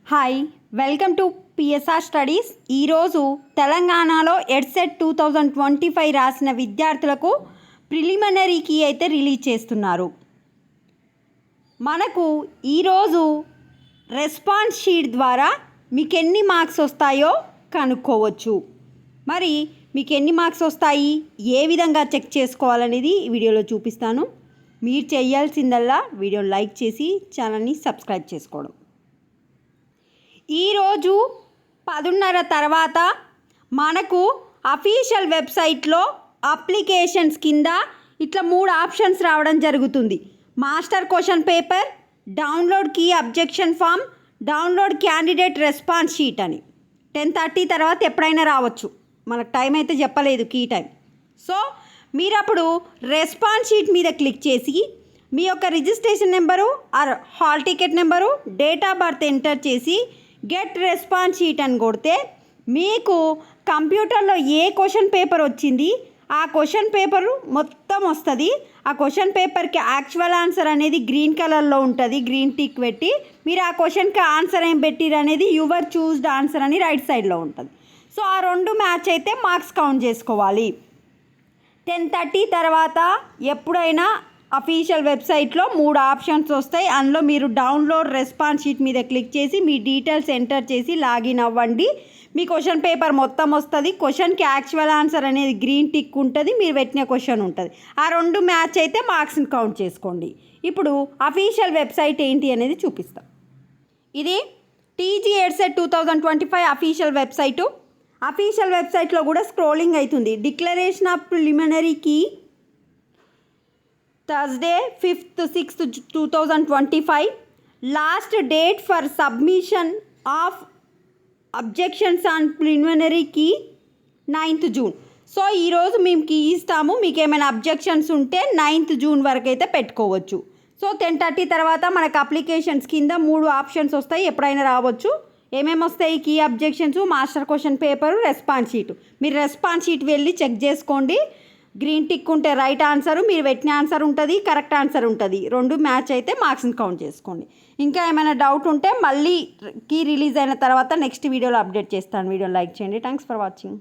Hi, welcome to PSR studies. ఈరోజు తెలంగాణలో EdCET 2025 రాసిన విద్యార్థులకు ప్రిలిమినరీ కీ అయితే రిలీజ్ చేస్తున్నారు. మనకు ఈరోజు రెస్పాన్స్ షీట్ ద్వారా మీకు ఎన్ని మార్క్స్ వస్తాయో కనుక్కోవచ్చు. మరి మీకు ఎన్ని మార్క్స్ వస్తాయి, ఏ విధంగా చెక్ చేసుకోవాలనేది ఈ వీడియోలో చూపిస్తాను. మీరు చేయాల్సిందల్లా వీడియో లైక్ చేసి ఛానల్ని సబ్స్క్రైబ్ చేసుకోవడం. ఈరోజు 10:30 తర్వాత మనకు అఫీషియల్ వెబ్సైట్లో అప్లికేషన్స్ కింద ఇట్లా 3 ఆప్షన్స్ రావడం జరుగుతుంది. Master question paper, download key objection form, download candidate response sheet అని 10:30 తర్వాత ఎప్పుడైనా రావచ్చు. మనకు టైం అయితే చెప్పలేదు, కీ టైం. సో మీరు అప్పుడు రెస్పాన్స్ షీట్ మీద క్లిక్ చేసి మీ యొక్క registration number are hall ticket number, date of birth enter చేసి గెట్ రెస్పాన్స్ షీట్ అని కొడితే మీకు కంప్యూటర్లో ఏ క్వశ్చన్ పేపర్ వచ్చింది ఆ క్వశ్చన్ పేపరు మొత్తం వస్తుంది. ఆ క్వశ్చన్ పేపర్కి యాక్చువల్ ఆన్సర్ అనేది గ్రీన్ కలర్లో ఉంటుంది, గ్రీన్ టిక్ పెట్టి. మీరు ఆ క్వశ్చన్కి ఆన్సర్ ఏం పెట్టిరు అనేది యువర్ చూస్డ్ ఆన్సర్ అని రైట్ సైడ్లో ఉంటుంది. సో ఆ 2 మ్యాచ్ అయితే మార్క్స్ కౌంట్ చేసుకోవాలి. 10:30 తర్వాత ఎప్పుడైనా అఫీషియల్ వెబ్సైట్లో 3 ఆప్షన్స్ వస్తాయి. అందులో మీరు డౌన్లోడ్ రెస్పాన్స్ షీట్ మీద క్లిక్ చేసి మీ డీటెయిల్స్ ఎంటర్ చేసి లాగిన్ అవ్వండి. మీ క్వశ్చన్ పేపర్ మొత్తం వస్తుంది. క్వశ్చన్కి యాక్చువల్ ఆన్సర్ అనేది గ్రీన్ టిక్ ఉంటుంది, మీరు పెట్టిన క్వశ్చన్ ఉంటుంది. ఆ 2 మ్యాచ్ అయితే మార్క్స్ని కౌంట్ చేసుకోండి. ఇప్పుడు అఫీషియల్ వెబ్సైట్ ఏంటి అనేది చూపిస్తాం. ఇది TG EdCET 2025 official website. Official వెబ్సైట్లో కూడా స్క్రోలింగ్ అవుతుంది. Declaration of preliminary key Thursday 5th 6th 2025. Last date for submission of objections on preliminary key 9th June. So ఈరోజు మేము కీ ఇస్తాము. మీకు ఏమైనా అబ్జెక్షన్స్ ఉంటే 9th June వరకు అయితే పెట్టుకోవచ్చు. సో 10:30 తర్వాత మనకు అప్లికేషన్స్ కింద 3 ఆప్షన్స్ వస్తాయి, ఎప్పుడైనా రావచ్చు. ఏమేమి వస్తాయి? Key objections, master question paper, response sheet. మీరు రెస్పాన్స్ షీట్ వెళ్ళి చెక్ చేసుకోండి. గ్రీన్ టిక్ ఉంటే రైట్ ఆన్సరు, మీరు పెట్టిన ఆన్సర్ ఉంటుంది, కరెక్ట్ ఆన్సర్ ఉంటుంది. 2 మ్యాచ్ అయితే మార్క్స్ని కౌంట్ చేసుకోండి. ఇంకా ఏమైనా డౌట్ ఉంటే మళ్ళీ కీ రిలీజ్ అయిన తర్వాత నెక్స్ట్ వీడియోలో అప్డేట్ చేస్తాను. వీడియో లైక్ చేయండి. Thanks for watching.